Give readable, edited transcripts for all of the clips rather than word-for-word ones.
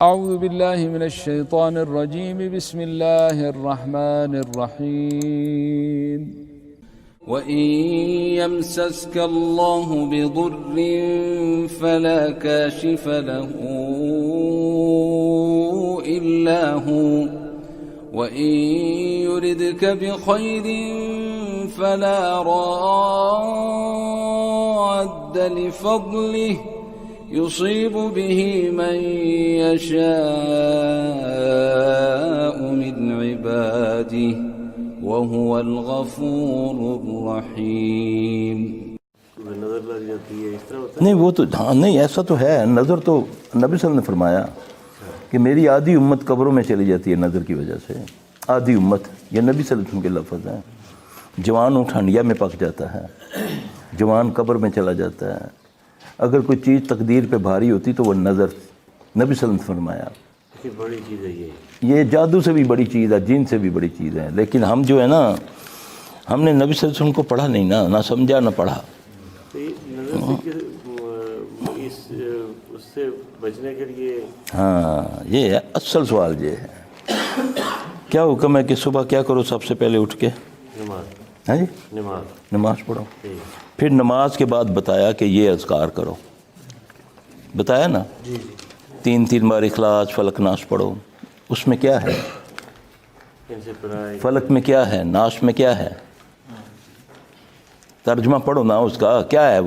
أعوذ بالله من الشيطان الرجيم بسم الله الرحمن الرحيم وإن يمسسك الله بضر فلا كاشف له إلا هو وإن يردك بخير فلا راد لفضله يصيب به من يشاء من عباده وهو الغفور الرحيم. نہیں وہ تو ہاں نہیں ایسا تو ہے. نظر تو نبی صلی اللہ علیہ وسلم نے فرمایا کہ میری آدھی امت قبروں میں چلی جاتی ہے نظر کی وجہ سے. آدھی امت یہ نبی صلی اللہ علیہ وسلم کے لفظ ہیں. جوان اونٹ ہنڈیا میں پک جاتا ہے, جوان قبر میں چلا جاتا ہے. اگر کوئی چیز تقدیر پہ بھاری ہوتی تو وہ نظر. نبی صلی اللہ علیہ وسلم نے فرمایا بڑی چیز ہے یہ جادو سے بھی بڑی چیز ہے, جن سے بھی بڑی چیز ہے. لیکن ہم جو ہے نا, ہم نے نبی صلی اللہ علیہ وسلم کو پڑھا نہیں نا, نہ سمجھا نہ پڑھا. اس سے بچنے کے لیے ہاں یہ ہے اصل سوال. یہ ہے کیا حکم ہے کہ صبح کیا کرو سب سے پہلے اٹھ کے؟ نماز. ہاں جی نماز پڑھو. پھر نماز کے بعد بتایا کہ یہ اذکار کرو. بتایا نا 3 بار اخلاص فلق ناس پڑھو. اس میں کیا ہے؟ فلق میں کیا ہے, ناس میں کیا ہے؟ ترجمہ پڑھو نا اس کا کیا ہے.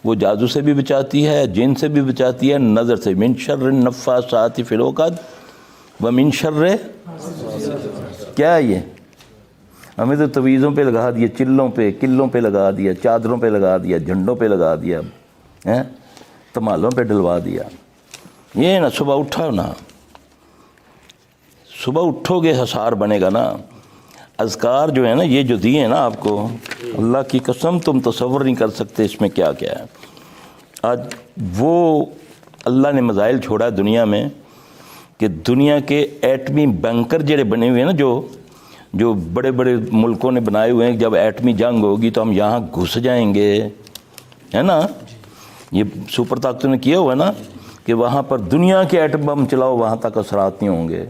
وہ جادو سے بھی بچاتی ہے, جن سے بھی بچاتی ہے, نظر سے. من شر النفاثات فی العقد ومن شر کیا ہے یہ؟ ہمیں تو تویزوں پہ لگا دیا, چلوں پہ قلوں پہ لگا دیا, چادروں پہ لگا دیا, جھنڈوں پہ لگا دیا, تمالوں پہ ڈلوا دیا. یہ نا صبح اٹھا نا, صبح اٹھو گے حصار بنے گا نا. اذکار جو ہے نا یہ جو دیے ہیں نا آپ کو, اللہ کی قسم تم تصور نہیں کر سکتے اس میں کیا کیا ہے. آج وہ اللہ نے مزائل چھوڑا ہے دنیا میں کہ دنیا کے ایٹمی بنکر جڑے بنے ہوئے ہیں نا, جو بڑے بڑے ملکوں نے بنائے ہوئے ہیں. جب ایٹمی جنگ ہوگی تو ہم یہاں گھس جائیں گے, ہے نا. یہ سپر طاقتوں نے کیا ہوا ہے نا کہ وہاں پر دنیا کے ایٹم بم چلاؤ, وہاں تک اثرات نہیں ہوں گے.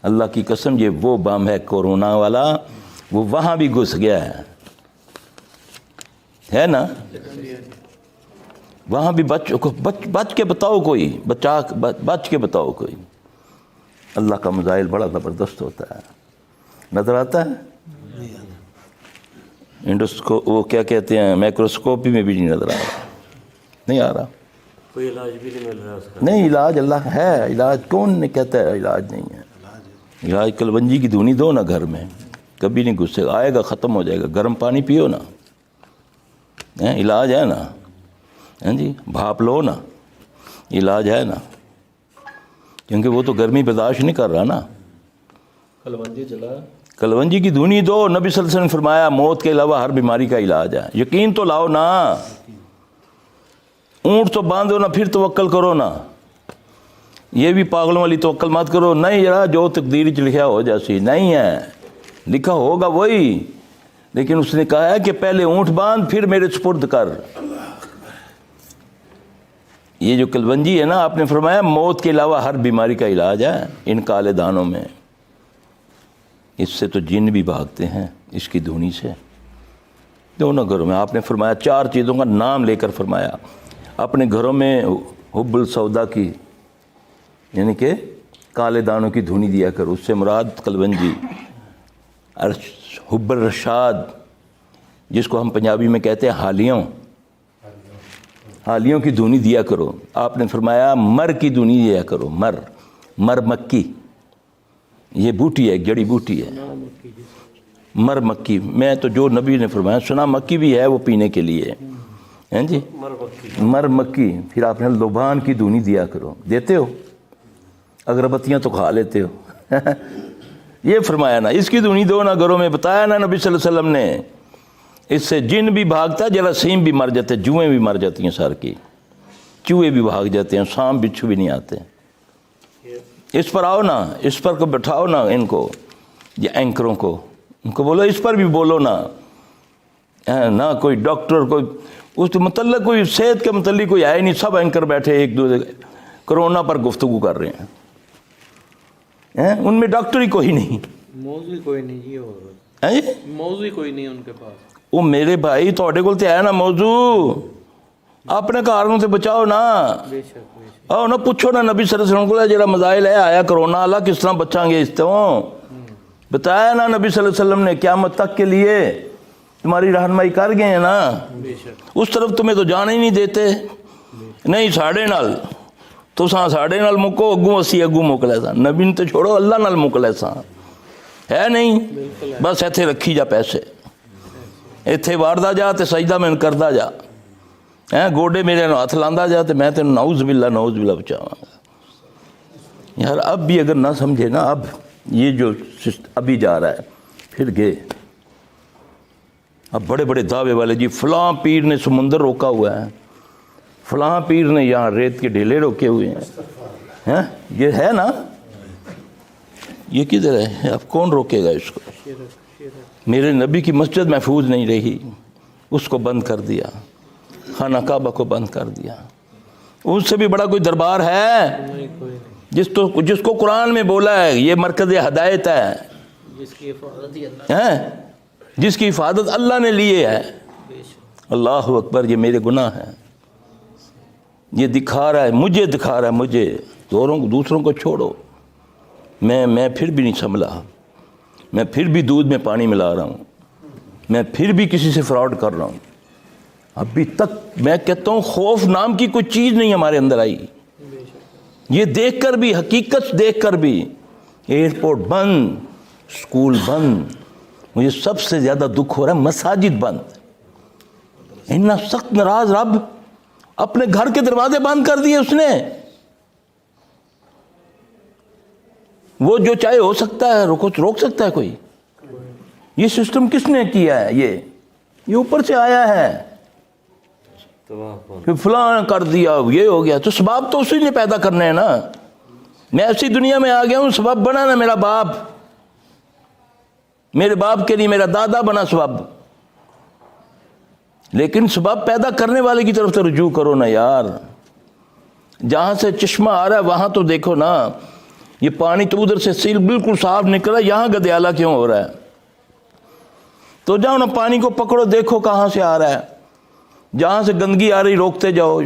اللہ کی قسم یہ وہ بم ہے کورونا والا, وہ وہاں بھی گھس گیا ہے نا. وہاں بھی بچ کے بتاؤ کوئی, بچ کے بتاؤ کوئی. اللہ کا مزائل بڑا زبردست ہوتا ہے. نظر آتا ہے وہ کیا کہتے ہیں مائکروسکوپی میں بھی نہیں نظر آ رہا, نہیں آ رہا. کوئی علاج بھی نہیں مل رہا اس کا. نہیں علاج اللہ ہے. علاج کون نے کہتا ہے علاج نہیں ہے؟ علاج کلونجی کی دھونی دو نا گھر میں, کبھی نہیں گھسے گا, آئے گا ختم ہو جائے گا. گرم پانی پیو نا, علاج ہے نا. ہاں جی بھاپ لو نا, علاج ہے نا. کیونکہ وہ تو گرمی برداشت نہیں کر رہا نا. کلونجی کی دھونی دو. نبی صلی اللہ علیہ وسلم نے فرمایا موت کے علاوہ ہر بیماری کا علاج ہے. یقین تو لاؤ نا. اونٹ تو باندھو نا, پھر توکل کرو نا. یہ بھی پاگلوں والی توکل مت کرو. نہیں یار جو تقدیر چ لکھا ہو جیسی نہیں ہے, لکھا ہوگا وہی. لیکن اس نے کہا ہے کہ پہلے اونٹ باندھ پھر میرے سپرد کر. یہ جو کلونجی ہے نا, آپ نے فرمایا موت کے علاوہ ہر بیماری کا علاج ہے ان کالے دانوں میں. اس سے تو جن بھی بھاگتے ہیں اس کی دھونی سے. دونوں گھروں میں آپ نے فرمایا 4 چیزوں کا نام لے کر فرمایا. اپنے گھروں میں حب السودا کی یعنی کہ کالے دانوں کی دھونی دیا کرو. اس سے مراد کلونجی. حب الرشاد جس کو ہم پنجابی میں کہتے ہیں حالیوں کی دھونی دیا کرو. آپ نے فرمایا مر کی دھونی دیا کرو. مر مکی, یہ بوٹی ہے, ایک جڑی بوٹی ہے مر مکی. میں تو جو نبی نے فرمایا سنا مکی بھی ہے وہ پینے کے لیے, ہیں جی مر مکی. پھر آپ نے لوبان کی دھونی دیا کرو. دیتے ہو؟ اگربتیاں تو کھا لیتے ہو. یہ فرمایا نا اس کی دھونی دو نا گھروں میں. بتایا نا نبی صلی اللہ علیہ وسلم نے اس سے جن بھی بھاگتا ہے, جراثیم بھی مر جاتے, جوئیں بھی مر جاتی ہیں سر کی, چوہے بھی بھاگ جاتے ہیں, سانپ بچھو بھی نہیں آتے. اس پر آؤ نا, اس پر کو بٹھاؤ نا ان کو, یہ اینکروں کو, ان کو بولو اس پر بھی بولو نا. نہ کوئی ڈاکٹر, کوئی اس متعلق کوئی صحت کے متعلق کوئی آئے نہیں. سب اینکر بیٹھے ایک دوسرے کرونا پر گفتگو کر رہے ہیں، ان میں ڈاکٹر ہی کوئی نہیں، موضوع ہی کوئی نہیں جی، موضوع ہی کوئی نہیں ان کے پاس۔ وہ میرے بھائی تھوڑے کول تے ہے نا موضوع، اپنے گھروں سے بچاؤ نا، بے شک بے شک۔ آؤ نہ پوچھو نا نبی صلی اللہ علیہ وسلم کو جڑا مزائل ہے آیا کرونا اللہ کس طرح بچاں گے اس تو، بتایا نا نبی صلی اللہ علیہ وسلم نے قیامت تک کے لیے تمہاری رہنمائی کر گئے ہیں نا، بے شک۔ اس طرف تمہیں تو جانے ہی نہیں دیتے، نہیں ساڑھے نال تو ساڑھے نال مکو، اگوں اسی اگوں موکلے سا، نبی نے تو چھوڑو اللہ نال موکلے سا، ہے نہیں، بس ایتھے رکھی جا پیسے، ایتھے واردا جا تے سجدہ میں کردا جا، گوڈے میرے ہاتھ لاندا جا تے میں تینوں نعوذ باللہ بچاواں گا۔ یار اب بھی اگر نہ سمجھے نا، اب یہ جو ابھی جا رہا ہے پھر گئے، اب بڑے بڑے دعوے والے جی فلاں پیر نے سمندر روکا ہوا ہے، فلاں پیر نے یہاں ریت کے ڈھیلے روکے ہوئے ہیں، یہ ہے نا، یہ کدھر ہے، اب کون روکے گا اس کو؟ میرے نبی کی مسجد محفوظ نہیں رہی، اس کو بند کر دیا، خانہ کعبہ کو بند کر دیا، اس سے بھی بڑا کوئی دربار ہے جس کو قرآن میں بولا ہے یہ مرکز ہدایت ہے، جس کی حفاظت ہی اللہ، جس کی حفاظت اللہ نے لیے ہے۔ اللہ اکبر، یہ میرے گناہ ہیں، یہ دکھا رہا ہے مجھے، دکھا رہا ہے مجھے، دوسروں کو چھوڑو، میں پھر بھی نہیں سنبھلا، میں پھر بھی دودھ میں پانی ملا رہا ہوں، میں پھر بھی کسی سے فراڈ کر رہا ہوں، ابھی تک میں کہتا ہوں خوف نام کی کوئی چیز نہیں ہمارے اندر آئی، یہ دیکھ کر بھی، حقیقت دیکھ کر بھی، ایئرپورٹ بند، اسکول بند، مجھے سب سے زیادہ دکھ ہو رہا ہے مساجد بند، اتنا سخت ناراض رب، اپنے گھر کے دروازے بند کر دیے اس نے، وہ جو چاہے ہو سکتا ہے، روک سکتا ہے کوئی؟ یہ سسٹم کس نے کیا ہے؟ یہ اوپر سے آیا ہے، پھر فلاں کر دیا، یہ ہو گیا، تو سباب تو اسی نے پیدا کرنا ہے نا، میں ایسی دنیا میں آ گیا ہوں، سبب بنا نا میرا باپ، میرے باپ کے لیے میرا دادا بنا سبب، لیکن سبب پیدا کرنے والے کی طرف سے رجوع کرو نا یار، جہاں سے چشمہ آ رہا ہے وہاں تو دیکھو نا، یہ پانی تو ادھر سے سیل بالکل صاف نکلا، یہاں گدیالہ کیوں ہو رہا ہے؟ تو جاؤ نا پانی کو پکڑو، دیکھو کہاں سے آ رہا ہے، جہاں سے گندگی آ رہی روکتے جاؤ،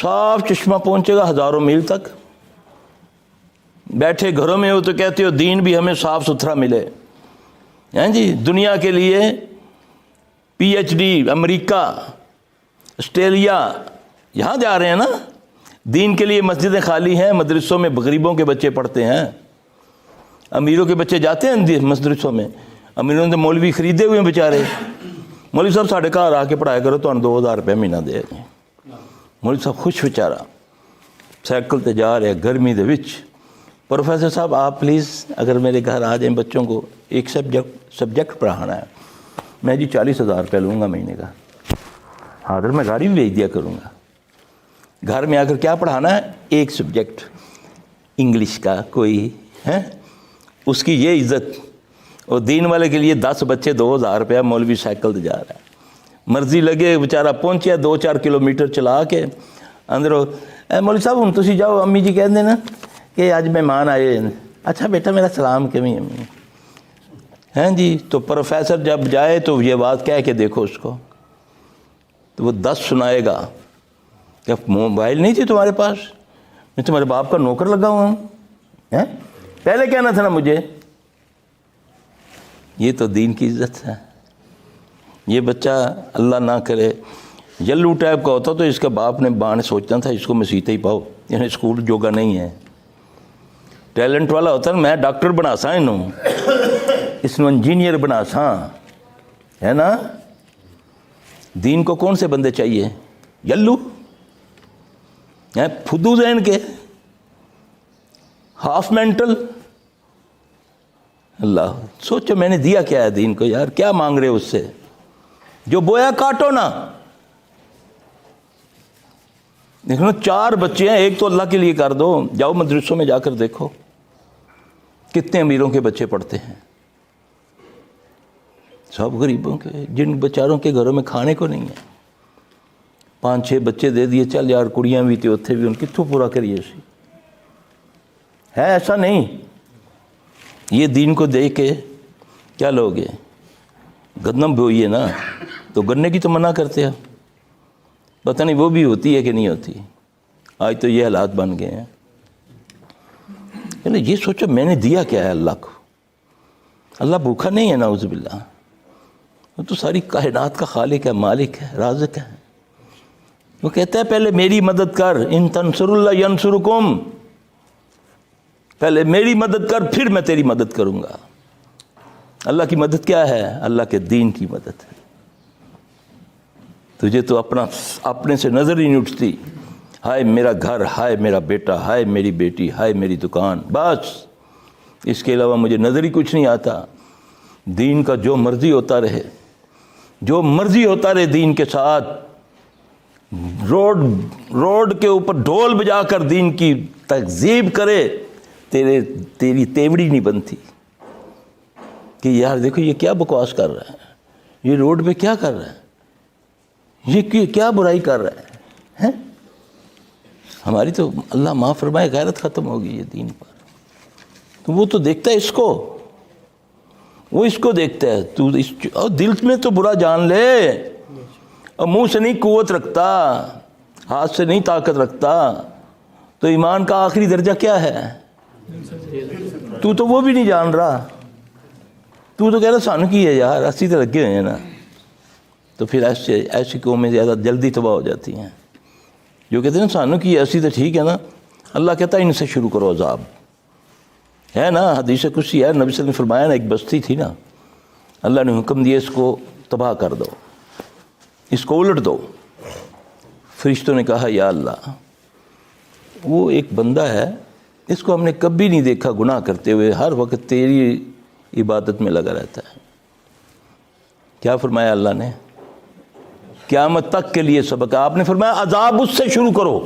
صاف چشمہ پہنچے گا ہزاروں میل تک۔ بیٹھے گھروں میں ہو تو کہتے ہو دین بھی ہمیں صاف ستھرا ملے، ہیں جی، دنیا کے لیے پی ایچ ڈی امریکہ آسٹریلیا یہاں جا رہے ہیں نا، دین کے لیے مسجدیں خالی ہیں، مدرسوں میں غریبوں کے بچے پڑھتے ہیں، امیروں کے بچے جاتے ہیں مدرسوں میں، امیروں نے مولوی خریدے ہوئے ہیں بیچارے، مولوی صاحب ساڑھے گھر آ کے پڑھایا کرو، تو 2000 روپے مہینہ دے گے، مولوی صاحب خوش بیچارہ سائیکل تے جا رہے گرمی دے وچ، پروفیسر صاحب آپ پلیز اگر میرے گھر آ جائیں، بچوں کو ایک سبجیکٹ پڑھانا ہے، میں جی 40,000 روپے لوں گا مہینے کا، حاضر میں گاڑی بھی بھیج دیا کروں گا، گھر میں آ کر کیا پڑھانا ہے؟ ایک سبجیکٹ انگلش کا کوئی ہے، اس کی یہ عزت، اور دین والے کے لیے 10 بچے 2000 روپیہ، مولوی سائیکل دے جا رہا ہے، مرضی لگے بیچارہ پہنچیا 2-4 کلومیٹر چلا کے اندر، مولوی صاحب ہوں تسی جاؤ، امی جی کہہ دینا کہ آج مہمان آئے ہیں، اچھا بیٹا میرا سلام کمی امی، ہیں جی، تو پروفیسر جب جائے تو یہ بات کہہ کے دیکھو اس کو، تو وہ 10 سنائے گا کہ موبائل نہیں تھی تمہارے پاس، میں تمہارے باپ کا نوکر لگا ہوا ہوں، پہلے کہنا تھا نا مجھے۔ یہ تو دین کی عزت ہے۔ یہ بچہ اللہ نہ کرے یلو ٹائپ کا ہوتا تو اس کا باپ نے بہانے سوچنا تھا اس کو مسیطے ہی پاؤ، یعنی اسکول جوگا نہیں ہے، ٹیلنٹ والا ہوتا ہے، میں ڈاکٹر بنا سا انہوں، اس نے انجینئر بنا سا، ہے نا۔ دین کو کون سے بندے چاہیے؟ یلو پھدو ذہن کے، ہاف مینٹل۔ اللہ سوچو میں نے دیا کیا ہے دین کو یار، کیا مانگ رہے ہو اس سے؟ جو بویا کاٹو نا۔ دیکھو 4 بچے ہیں، ایک تو اللہ کے لیے کر دو، جاؤ مدرسوں میں جا کر دیکھو کتنے امیروں کے بچے پڑھتے ہیں، سب غریبوں کے، جن بیچاروں کے گھروں میں کھانے کو نہیں ہے۔ 5-6 بچے دے دیے, چل یار کڑیاں بھی تھے اتنے بھی, ان کتوں پورا کریے سی. ہے ایسا نہیں. یہ دین کو دیکھ کے کیا لوگ ہیں, گندم بوئیے نا تو گنے کی تو منع کرتے ہیں, پتہ نہیں وہ بھی ہوتی ہے کہ نہیں ہوتی. آج تو یہ حالات بن گئے ہیں. یہ سوچو میں نے دیا کیا ہے اللہ کو. اللہ بھوکا نہیں ہے نعوذ باللہ, وہ تو ساری کائنات کا خالق ہے, مالک ہے, رازق ہے. وہ کہتا ہے پہلے میری مدد کر, ان تنصر اللہ ینصرکم, پہلے میری مدد کر پھر میں تیری مدد کروں گا. اللہ کی مدد کیا ہے؟ اللہ کے دین کی مدد ہے. تجھے تو اپنے سے نظر ہی نہیں اٹھتی. ہائے میرا گھر, ہائے میرا بیٹا, ہائے میری بیٹی, ہائے میری دکان, بس اس کے علاوہ مجھے نظر ہی کچھ نہیں آتا. دین کا جو مرضی ہوتا رہے, جو مرضی ہوتا رہے دین کے ساتھ. روڈ کے اوپر ڈھول بجا کر دین کی تکذیب کرے, تیری تیوڑی نہیں بنتی کہ یار دیکھو یہ کیا بکواس کر رہا ہے, یہ روڈ پہ کیا کر رہا ہے, یہ کیا برائی کر رہا ہے. ہماری تو اللہ معاف فرمائے غیرت ختم ہوگی یہ دین پر. تو وہ تو دیکھتا ہے اس کو, وہ اس کو دیکھتا ہے. تو اور دل میں تو برا جان لے, اور منہ سے نہیں قوت رکھتا, ہاتھ سے نہیں طاقت رکھتا, تو ایمان کا آخری درجہ کیا ہے؟ تو وہ بھی نہیں جان رہا. تو کہہ رہا سانو کی ہے یار, اسی تو لگے ہوئے ہیں نا. تو پھر ایسی قومیں زیادہ جلدی تباہ ہو جاتی ہیں جو کہتے ہیں نا سانو کی ایسی تو ٹھیک ہے نا. اللہ کہتا ہے ان سے شروع کرو عذاب. ہے نا حدیث قدسی ہے, نبی صلی اللہ علیہ وسلم نے فرمایا نا, ایک بستی تھی نا, اللہ نے حکم دیا اس کو تباہ کر دو, اس کو الٹ دو. فرشتوں نے کہا یا اللہ وہ ایک بندہ ہے, اس کو ہم نے کبھی نہیں دیکھا گناہ کرتے ہوئے, ہر وقت تیری عبادت میں لگا رہتا ہے. کیا فرمایا اللہ نے؟ قیامت تک کے لیے سبق. آپ نے فرمایا عذاب اس سے شروع کرو.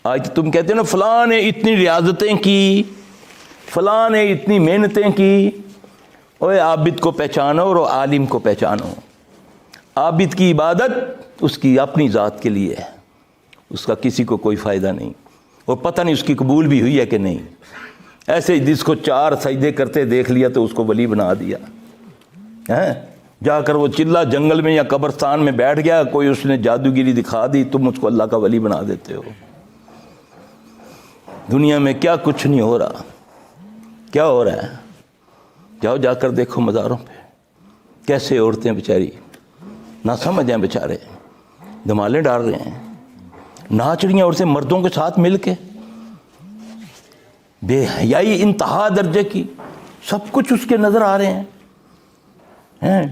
آج تم کہتے ہیں نا فلاں نے اتنی ریاضتیں کی, فلاں نے اتنی محنتیں کی. اوے عابد کو پہچانو اور عالم کو پہچانو. عابد کی عبادت اس کی اپنی ذات کے لیے ہے, اس کا کسی کو کوئی فائدہ نہیں, اور پتہ نہیں اس کی قبول بھی ہوئی ہے کہ نہیں. ایسے جس کو 4 سجدے کرتے دیکھ لیا تو اس کو ولی بنا دیا. جا کر وہ چلا جنگل میں یا قبرستان میں بیٹھ گیا, کوئی اس نے جادوگیری دکھا دی, تم اس کو اللہ کا ولی بنا دیتے ہو. دنیا میں کیا کچھ نہیں ہو رہا. کیا ہو رہا ہے؟ جاؤ جا کر دیکھو مزاروں پہ کیسے عورتیں بیچاری نہ سمجھ ہیں, بیچارے دھمالے ڈال رہے ہیں, ناچ رہی ہیں عورتیں مردوں کے ساتھ مل کے, بے حیائی انتہا درجے کی. سب کچھ اس کے نظر آ رہے ہیں.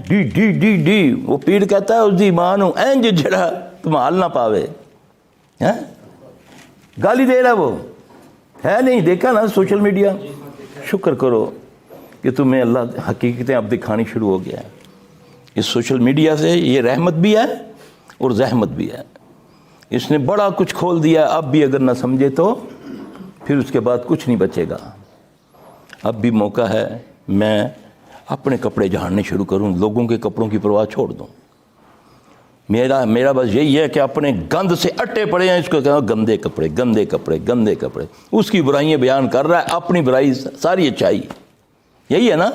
ڈی ڈی ڈی ڈی وہ پیر کہتا ہے اس دی ماں اینج جڑا تم حال نہ پاوے. گالی دے رہا وہ ہے نہیں. دیکھا نا سوشل میڈیا. شکر کرو کہ تمہیں اللہ حقیقتیں اب دکھانی شروع ہو گیا ہے. اس سوشل میڈیا سے یہ رحمت بھی ہے اور زحمت بھی ہے. اس نے بڑا کچھ کھول دیا. اب بھی اگر نہ سمجھے تو پھر اس کے بعد کچھ نہیں بچے گا. اب بھی موقع ہے میں اپنے کپڑے جھاڑنے شروع کروں, لوگوں کے کپڑوں کی پرواہ چھوڑ دوں. میرا بس یہی ہے کہ اپنے گند سے اٹے پڑے ہیں, اس کو کہنا گندے کپڑے گندے کپڑے گندے کپڑے. اس کی برائیاں بیان کر رہا ہے, اپنی برائی ساری اچھائی. یہی ہے نا.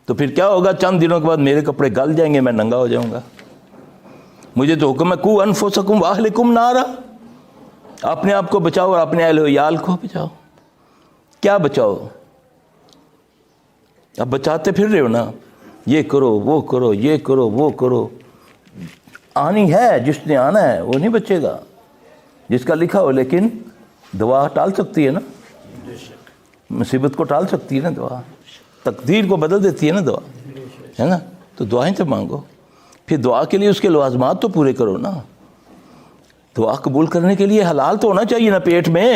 تو پھر کیا ہوگا, چند دنوں کے بعد میرے کپڑے گل جائیں گے, میں ننگا ہو جاؤں گا. مجھے تو حکم ہے قو انفسکم واہلکم نارا, اپنے آپ کو بچاؤ اور اپنے اہل و عیال کو بچاؤ. کیا بچاؤ؟ اب بچاتے پھر رہے ہو نا, یہ کرو وہ کرو یہ کرو وہ کرو. آنی ہے, جس نے آنا ہے وہ نہیں بچے گا جس کا لکھا ہو. لیکن دعا ٹال سکتی ہے نا, مصیبت کو ٹال سکتی ہے نا دعا, تقدیر کو بدل دیتی ہے نا دعا, ہے نا. تو دعائیں تو مانگو, پھر دعا کے لیے اس کے لوازمات تو پورے کرو نا. دعا قبول کرنے کے لیے حلال تو ہونا چاہیے نا پیٹ میں.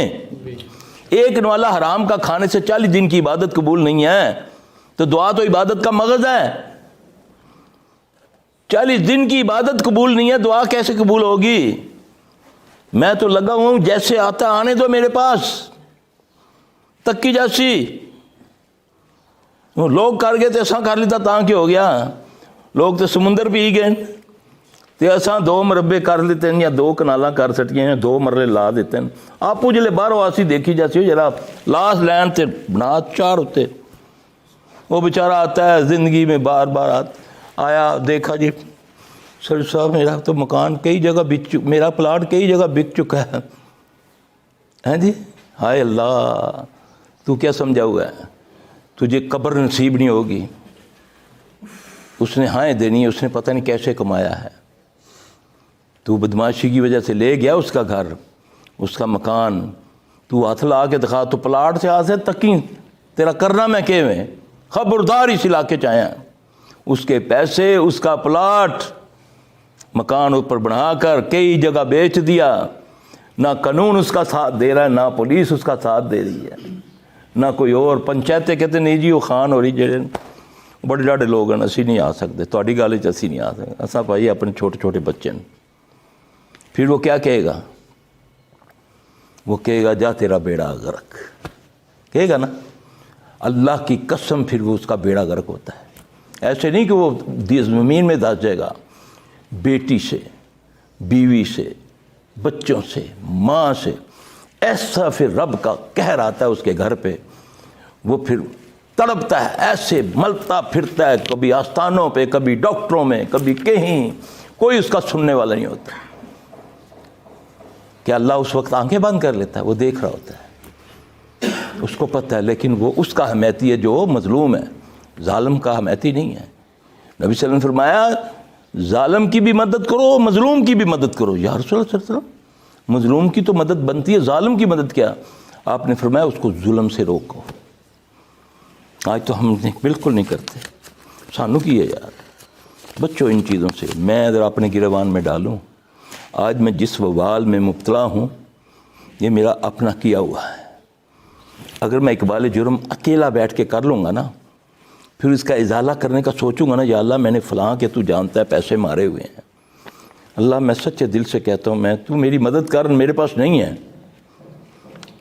ایک نوالا حرام کا کھانے سے 40 دن کی عبادت قبول نہیں ہے, تو دعا تو عبادت کا مغز ہے. 40 دن کی عبادت قبول نہیں ہے, دعا کیسے قبول ہوگی؟ میں تو لگا ہوں جیسے آتا آنے دو میرے پاس, تکی جیسی. لوگ کر گئے تو ایسا کر لیتا تاں کہ ہو گیا. لوگ تو سمندر پہ ہی گئے, تو اصا 2 مربے کر لیتے ہیں یا 2 کنالاں کر سٹیاں یا 2 مرلے لا دیتے ہیں. آپ جلے باہر آسی دیکھی جاتی ہو ذرا لاس لین تے بنا 4 ہوتے. وہ بیچارہ آتا ہے زندگی میں بار بار آیا, دیکھا جی سر صاحب میرا تو مکان کئی جگہ میرا پلاٹ کئی جگہ بک چکا ہے. ہیں جی ہائے اللہ, تو کیا سمجھا ہوا ہے, تجھے قبر نصیب نہیں ہوگی. اس نے ہائیں دینی ہے, اس نے پتہ نہیں کیسے کمایا ہے. تو بدماشی کی وجہ سے لے گیا اس کا گھر, اس کا مکان, تو ہاتھ لا کے دکھا, تو پلاٹ سے آسے تکی تیرا کرنا میں کہ میں خبردار اس علاقے چاہیا. اس کے پیسے, اس کا پلاٹ, مکان اوپر بنا کر کئی جگہ بیچ دیا. نہ قانون اس کا ساتھ دے رہا ہے, نہ پولیس اس کا ساتھ دے رہی ہے, نہ کوئی اور. پنچایتیں کہتے نہیں جی وہ خان ہو رہی جڑے بڑے ڈاڈے لوگ ہیں اسی نہیں آ سکتے, تھوڑی گل وچ اسی نہیں آ سکتے. اساں بھائی اپنے چھوٹے چھوٹے بچے ہیں. پھر وہ کیا کہے گا, وہ کہے گا جا تیرا بیڑا غرق, کہے گا نا. اللہ کی قسم پھر وہ اس کا بیڑا غرق ہوتا ہے. ایسے نہیں کہ وہ زمین میں دھس جائے گا. بیٹی سے, بیوی سے, بچوں سے, ماں سے ایسا پھر رب کا قہر آتا ہے اس کے گھر پہ. وہ پھر تڑپتا ہے, ایسے ملتا پھرتا ہے, کبھی آستانوں پہ, کبھی ڈاکٹروں میں, کبھی کہیں. کوئی اس کا سننے والا نہیں ہوتا. کہ اللہ اس وقت آنکھیں بند کر لیتا ہے, وہ دیکھ رہا ہوتا ہے, اس کو پتہ ہے. لیکن وہ اس کا حمیتی ہے جو مظلوم ہے, ظالم کا حمیتی نہیں ہے. نبی صلی اللہ علیہ وسلم نے فرمایا ظالم کی بھی مدد کرو, مظلوم کی بھی مدد کرو. یا رسول اللہ صلی اللہ علیہ وسلم, مظلوم کی تو مدد بنتی ہے, ظالم کی مدد کیا؟ آپ نے فرمایا اس کو ظلم سے روکو. آج تو ہم بالکل نہیں کرتے. سانو کی ہے یار, بچوں ان چیزوں سے. میں اگر اپنے گریبان میں ڈالوں, آج میں جس وبال میں مبتلا ہوں یہ میرا اپنا کیا ہوا ہے. اگر میں اقبال جرم اکیلا بیٹھ کے کر لوں گا نا, پھر اس کا ازالہ کرنے کا سوچوں گا نا, یا اللہ میں نے فلاں کہ تو جانتا ہے پیسے مارے ہوئے ہیں, اللہ میں سچے دل سے کہتا ہوں تو میری مدد کر, میرے پاس نہیں ہے,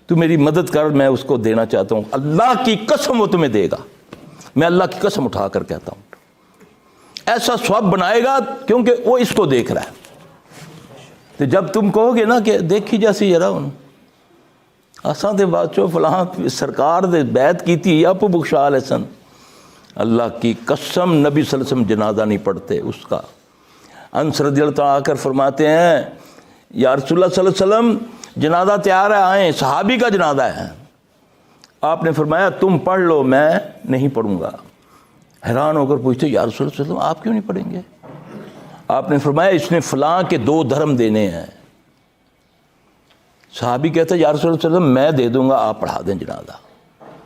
تو میری مدد کر, میں اس کو دینا چاہتا ہوں. اللہ کی قسم وہ تمہیں دے گا, میں اللہ کی قسم اٹھا کر کہتا ہوں. ایسا ثواب بنائے گا کیونکہ وہ اس کو دیکھ رہا ہے. تو جب تم کہو گے نا کہ دیکھی جیسی ذرا ہوں اساں تے بادشاہ فلاں سرکار دے بیعت کیتی آپ بخشا لے سن, اللہ کی قسم نبی صلی اللہ علیہ وسلم جنازہ نہیں پڑھتے اس کا. انس رضی اللہ تعالیٰ آ کر فرماتے ہیں یا رسول اللہ صلی اللہ علیہ وسلم جنازہ تیار ہے, آئیں, صحابی کا جنازہ ہے. آپ نے فرمایا تم پڑھ لو, میں نہیں پڑھوں گا. حیران ہو کر پوچھتے یا رسول اللہ صلی اللہ علیہ وسلم آپ کیوں نہیں پڑھیں گے؟ آپ نے فرمایا اس نے فلاں کے 2 درہم دینے ہیں. صحابی کہتا ہے یا رسول اللہ صلی اللہ علیہ وسلم میں دے دوں گا, آپ پڑھا دیں جنازہ.